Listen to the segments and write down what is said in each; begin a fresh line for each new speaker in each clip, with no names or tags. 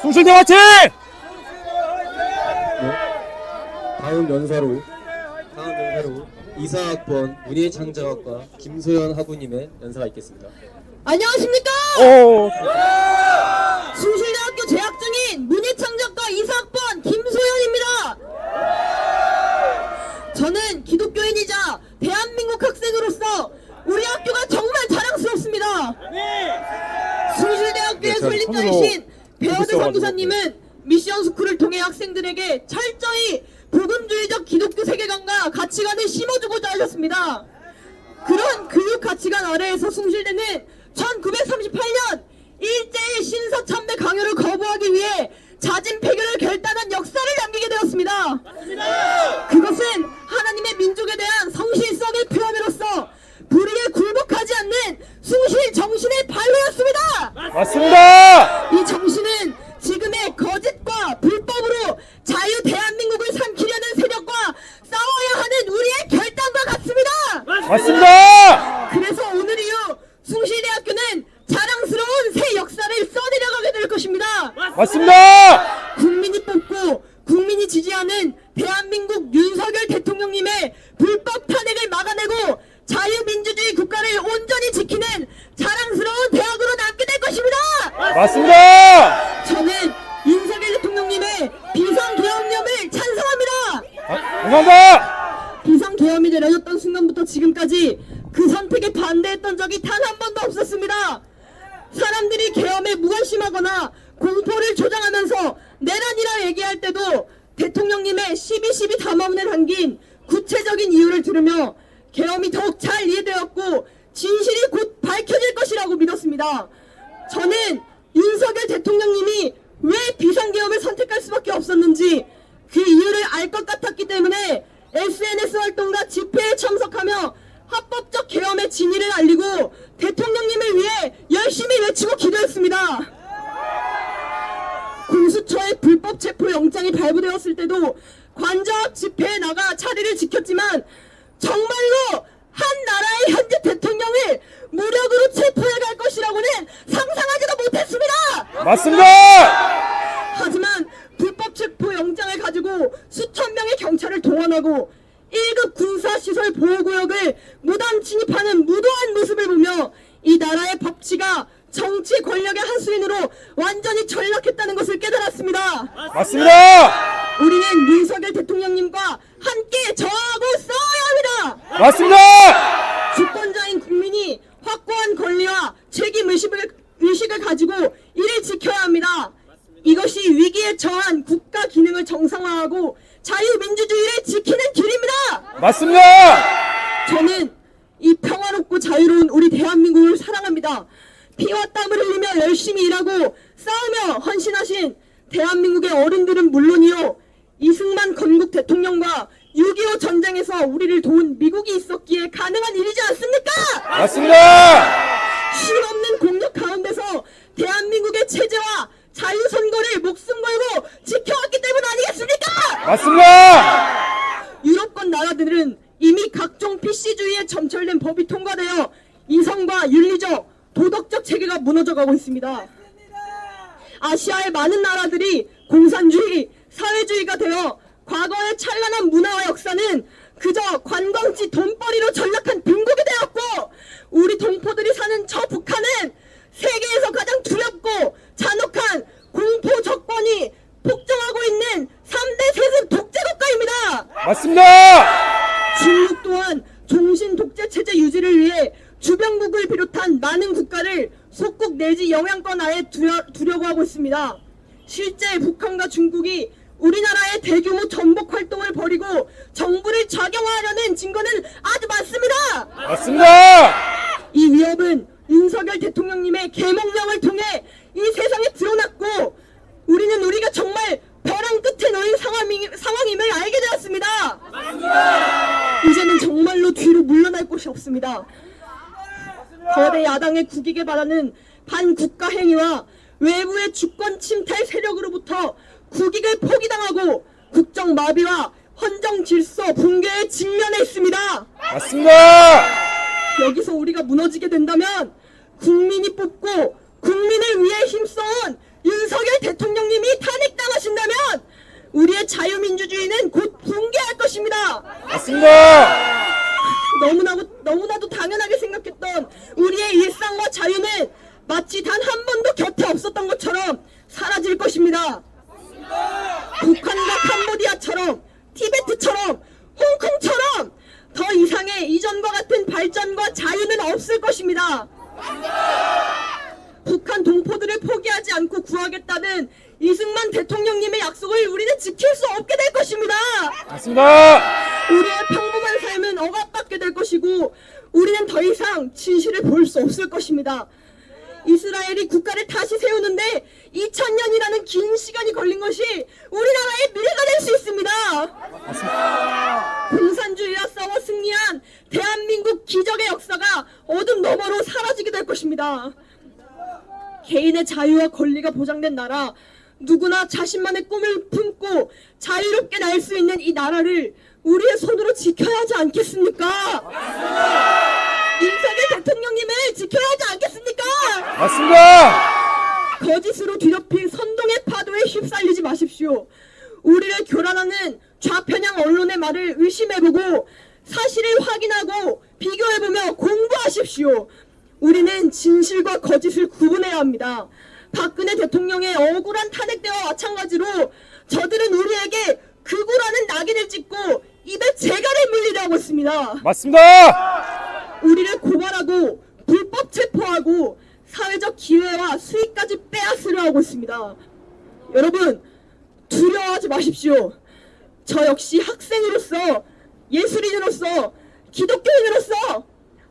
숭실대 화이팅!
네. 다음 연사로 이사학번 문예창작학과 김소연 학우님의 연사가 있겠습니다.
안녕하십니까?
오.
숭실대학교 재학 중인 문예창작과 2사학번 김소연입니다. 저는 기독교인이자 대한민국 학생으로서 우리 학교가 정말 자랑스럽습니다. 숭실대학교의
네,
설립자이신 배어드
있어가지고.
선교사님은 미션 스쿨을 통해 학생들에게 철저히 복음주의적 기독교 세계관과 가치관을 심어주고자 하셨습니다. 그런 교육 가치관 아래에서 숭실대는 1938년 일제의 신사참배 강요를 거부하기 위해 자진 폐교를 결단한 역사를 남기게 되었습니다. 그것은 하나님의 민족에 대한 성실성의 표현으로서 불의에 굴복하지 않는 숭실 정신의 발로였습니다.
맞습니다.
이 정신은 지금의 거짓과 불법으로 자유 대한민국을 삼키려는 세력과 싸워야 하는 우리의 결단과 같습니다.
맞습니다.
그래서 오늘 이후 숭실대학교는 자랑스러운 새 역사를 써내려가게 될 것입니다.
맞습니다.
국민이 뽑고 국민이 지지하는 대한민국 윤석열 대통령님의 불법 탄핵을 막아내고 자유민주주의 국가를 온전히 지키는 자랑스러운 대학으로 남게 될 것입니다.
맞습니다.
저는 윤석열 대통령님의 비상계엄령을 찬성합니다.
감사합니다.
비상계엄이 내려졌던 순간부터 지금까지 그 선택에 반대했던 적이 단 한 번도 없었습니다. 사람들이 계엄에 무관심하거나 공포를 조장하면서 내란이라 얘기할 때도 대통령님의 12.12 담화문에 담긴 구체적인 이유를 들으며 계엄이 더욱 잘 이해되었고 진실이 곧 밝혀질 것이라고 믿었습니다. 저는 윤석열 대통령님이 왜 비상계엄을 선택할 수밖에 없었는지 그 이유를 알 것 같았기 때문에 SNS 활동과 집회에 참석하며 합법적 계엄의 진위를 알리고 대통령님을 위해 열심히 외치고 기도했습니다. 공수처의 불법 체포 영장이 발부되었을 때도 관저 집회에 나가 자리를 지켰지만 정말로 한 나라의 현재 대통령을 무력으로 체포해 갈 것이라고는 상상하지도 못했습니다.
맞습니다.
하지만 불법 체포 영장을 가지고 수천 명의 경찰을 동원하고 1급 군사시설 보호구역을 무단 침입하는 무도한 모습을 보며 이 나라의 법치가 정치 권력의 하수인으로 완전히 전락했다는 것을 깨달았습니다.
맞습니다.
우리는 윤석열 대통령님과 함께 저하고 싸워야 합니다.
맞습니다.
주권자인 국민이 확고한 권리와 책임의식을 가지고 이를 지켜야 합니다. 이것이 위기에 처한 국가 기능을 정상화하고 자유민주주의를 지키는 길입니다.
맞습니다.
저는 이 평화롭고 자유로운 우리 대한민국을 사랑합니다. 피와 땀을 흘리며 열심히 일하고 싸우며 헌신하신 대한민국의 어른들은 물론이요, 이승만 건국 대통령과 6.25 전쟁에서 우리를 도운 미국이 있었기에 가능한 일이지 않습니까?
맞습니다.
쉼없는 공력 가운데서 대한민국의 체제와 자유선거를 목숨 걸고 지켜왔기 때문 아니겠습니까?
맞습니다.
유럽권 나라들은 이미 각종 PC주의에 점철된 법이 통과되어 이성과 윤리적, 도덕적 체계가 무너져가고 있습니다. 아시아의 많은 나라들이 공산주의, 사회주의가 되어 과거의 찬란한 문화와 역사는 그저 관광지 돈벌이로 전락한 빈국이 되었고, 우리 동포들이 사는 저 북한은 세계에서 가장 두렵고 잔혹한 공포 적권이 폭정하고 있는 3대 세습 독재 국가입니다.
맞습니다.
중국 또한 종신 독재 체제 유지를 위해 주변국을 비롯한 많은 국가를 속국 내지 영향권 하에 두려고 하고 있습니다. 실제 북한과 중국이 우리나라의 대규모 전복 활동을 벌이고 정부를 작용하려는 증거는 아주 많습니다.
맞습니다.
이 위협은 윤석열 대통령님의 계몽령을 통해 이 세상에 드러났고, 우리는 우리가 정말 벼랑 끝에 놓인 상황임을 알게 되었습니다. 이제는 정말로 뒤로 물러날 곳이 없습니다. 거대 야당의 국익에 바라는 반국가 행위와 외부의 주권 침탈 세력으로부터 국익을 포기당하고 국정 마비와 헌정 질서 붕괴에 직면해 있습니다.
맞습니다.
여기서 우리가 무너지게 된다면 국민이 뽑고 국민을 위해 힘써온 윤석열 대통령님 자유민주주의는 곧 붕괴할 것입니다.
맞습니다.
너무나도 당연하게 생각했던 우리의 일상과 자유는 마치 단 한 번도 곁에 없었던 것처럼 사라질 것입니다. 북한과 캄보디아처럼, 티베트처럼, 홍콩처럼 더 이상의 이전과 같은 발전과 자유는 없을 것입니다. 북한 동포들을 포기하지 않고 구하겠다는 이승만 대통령님의 약속을 우리는 지킬 수 없게 될 것입니다.
맞습니다.
우리의 평범한 삶은 억압받게 될 것이고 우리는 더 이상 진실을 볼 수 없을 것입니다. 이스라엘이 국가를 다시 세우는데 2000년이라는 긴 시간이 걸린 것이 우리나라의 미래가 될 수 있습니다. 공산주의와 싸워 승리한 대한민국 기적의 역사가 어둠 너머로 사라지게 될 것입니다. 개인의 자유와 권리가 보장된 나라, 누구나 자신만의 꿈을 품고 자유롭게 날 수 있는 이 나라를 우리의 손으로 지켜야 하지 않겠습니까? 윤석열 대통령님을 지켜야 하지 않겠습니까?
맞습니다.
거짓으로 뒤덮인 선동의 파도에 휩쓸리지 마십시오. 우리를 교란하는 좌편향 언론의 말을 의심해보고 사실을 확인하고 비교해보며 공부하십시오. 우리는 진실과 거짓을 구분해야 합니다. 박근혜 대통령의 억울한 탄핵 때와 마찬가지로 저들은 우리에게 극우라는 낙인을 찍고 입에 재갈을 물리려 하고 있습니다.
맞습니다.
우리를 고발하고 불법 체포하고 사회적 기회와 수익까지 빼앗으려 하고 있습니다. 여러분, 두려워하지 마십시오. 저 역시 학생으로서, 예술인으로서, 기독교인으로서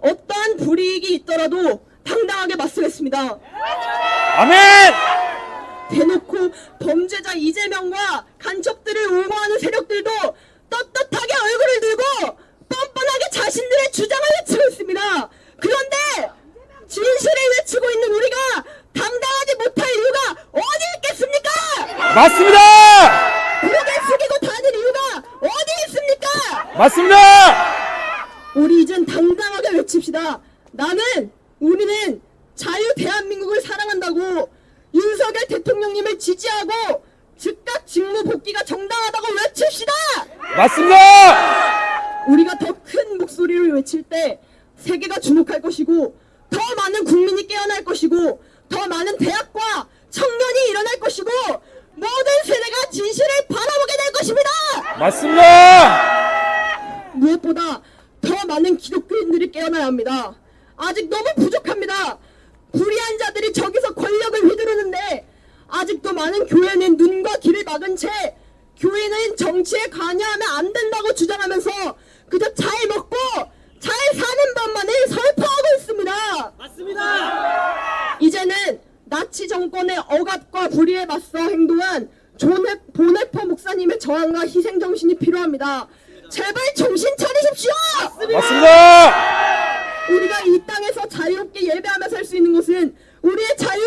어떠한 불이익이 있더라도 당당하게 맞서겠습니다.
아멘.
대놓고 범죄자 이재명과 간첩들을 옹호하는 세력들도 떳떳하게 얼굴을 들고 뻔뻔하게 자신들의 주장을 외치고 있습니다. 그런데 진실을 외치고 있는 우리가 당당하지 못할 이유가 어디 있겠습니까?
맞습니다.
고개 숙이고 다닐 이유가 어디 있습니까?
맞습니다.
우리 이젠 당당하게 외칩시다. 우리는 자유 대한민국을 사랑한다고 윤석열 대통령님을 지지하고 즉각 직무 복귀가 정당하다고 외칩시다.
맞습니다.
우리가 더 큰 목소리로 외칠 때 세계가 주목할 것이고 더 많은 국민이 깨어날 것이고 더 많은 대학과 청년이 일어날 것이고 모든 세대가 진실을 바라보게 될 것입니다.
맞습니다.
무엇보다 더 많은 기독교인들이 깨어나야 합니다. 아직 너무 부족합니다. 불의한 자들이 저기서 권력을 휘두르는데 아직도 많은 교회는 눈과 귀를 막은 채 교회는 정치에 관여하면 안 된다고 주장하면서 그저 잘 먹고 잘 사는 법만을 설파하고 있습니다.
맞습니다.
이제는 나치 정권의 억압과 불의에 맞서 행동한 보네퍼 목사님의 저항과 희생정신이 필요합니다. 제발 정신 차리십시오.
맞습니다.
우리가 이 땅에서 자유롭게 예배하며 살 수 있는 것은 우리의 자유,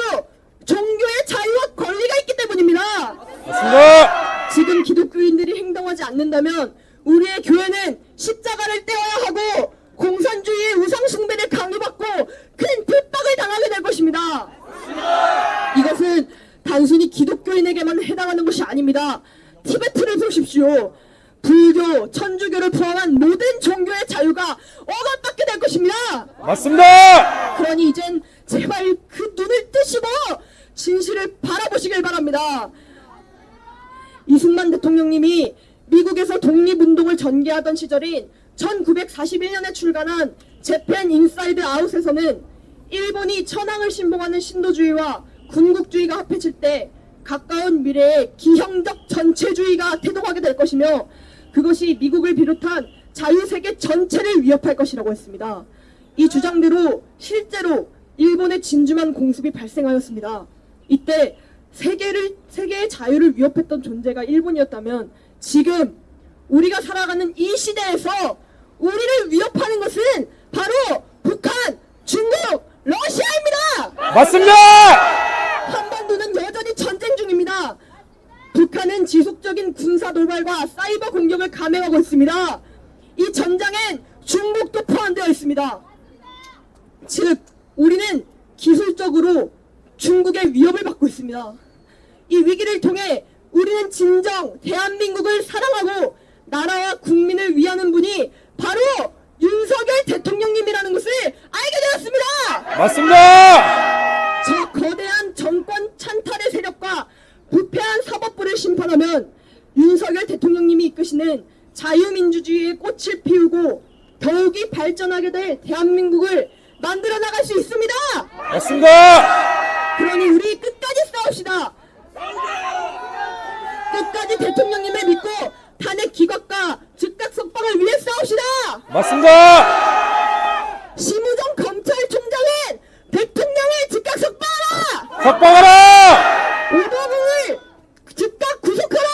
종교의 자유와 권리가 있기 때문입니다.
맞습니다.
지금 기독교인들이 행동하지 않는다면 우리의 교회는 십자가를 떼어야 하고 공산주의의 우상숭배를 강요받고 큰 핍박을 당하게 될 것입니다. 이것은 단순히 기독교인에게만 해당하는 것이 아닙니다. 티베트를 보십시오. 불교, 천주교를 포함한 모든 종교의 자유가 억압받게 될 것입니다.
맞습니다.
그러니 이젠 제발 그 눈을 뜨시고 진실을 바라보시길 바랍니다. 이승만 대통령님이 미국에서 독립운동을 전개하던 시절인 1941년에 출간한 재팬 인사이드 아웃에서는 일본이 천황을 신봉하는 신도주의와 군국주의가 합해질 때 가까운 미래에 기형적 전체주의가 태동하게 될 것이며 그것이 미국을 비롯한 자유세계 전체를 위협할 것이라고 했습니다. 이 주장대로 실제로 일본의 진주만 공습이 발생하였습니다. 이때 세계의 자유를 위협했던 존재가 일본이었다면 지금 우리가 살아가는 이 시대에서 우리를 위협하는 것은 바로 북한, 중국, 러시아입니다.
맞습니다.
한반도는 여전히 전쟁 중입니다. 북한은 지속적인 군사 도발과 사이버 공격을 감행하고 있습니다. 이 전장엔 중국도 포함되어 있습니다. 즉 우리는 기술적으로 중국의 위협을 받고 있습니다. 이 위기를 통해 우리는 진정 대한민국을 사랑하고 나라와 국민을 위하는 분이 바로 윤석열 대통령님이라는 것을 알게 되었습니다.
맞습니다.
저 거대한 정권 찬탈의 세력과 부패한 사법부를 심판하면 윤석열 대통령님이 이끄시는 자유민주주의의 꽃을 피우고 더욱이 발전하게 될 대한민국을 만들어 나갈 수 있습니다.
맞습니다.
그러니 우리 끝까지 싸웁시다. 끝까지 대통령님을 믿고 탄핵 기각과 즉각 석방을 위해 싸웁시다.
맞습니다.
심우정 검찰총장은 대통령을 즉각 석방하라.
석방하라.
오범을 즉각 구속하라.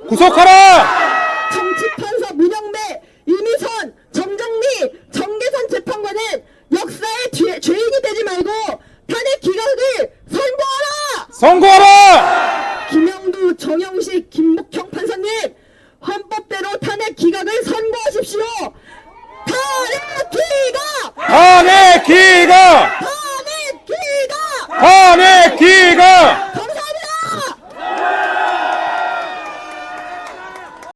구속하라.
정치판사 문영배, 이미선, 정정리, 정계선 재판관은 역사의 죄인이 되지 말고 탄핵 기각을 선고하라.
선고하라.
김영두, 정영식, 김목형 판사님, 헌법대로 탄핵 기각을 선고하십시오. 탄핵 기각!
탄핵 기각.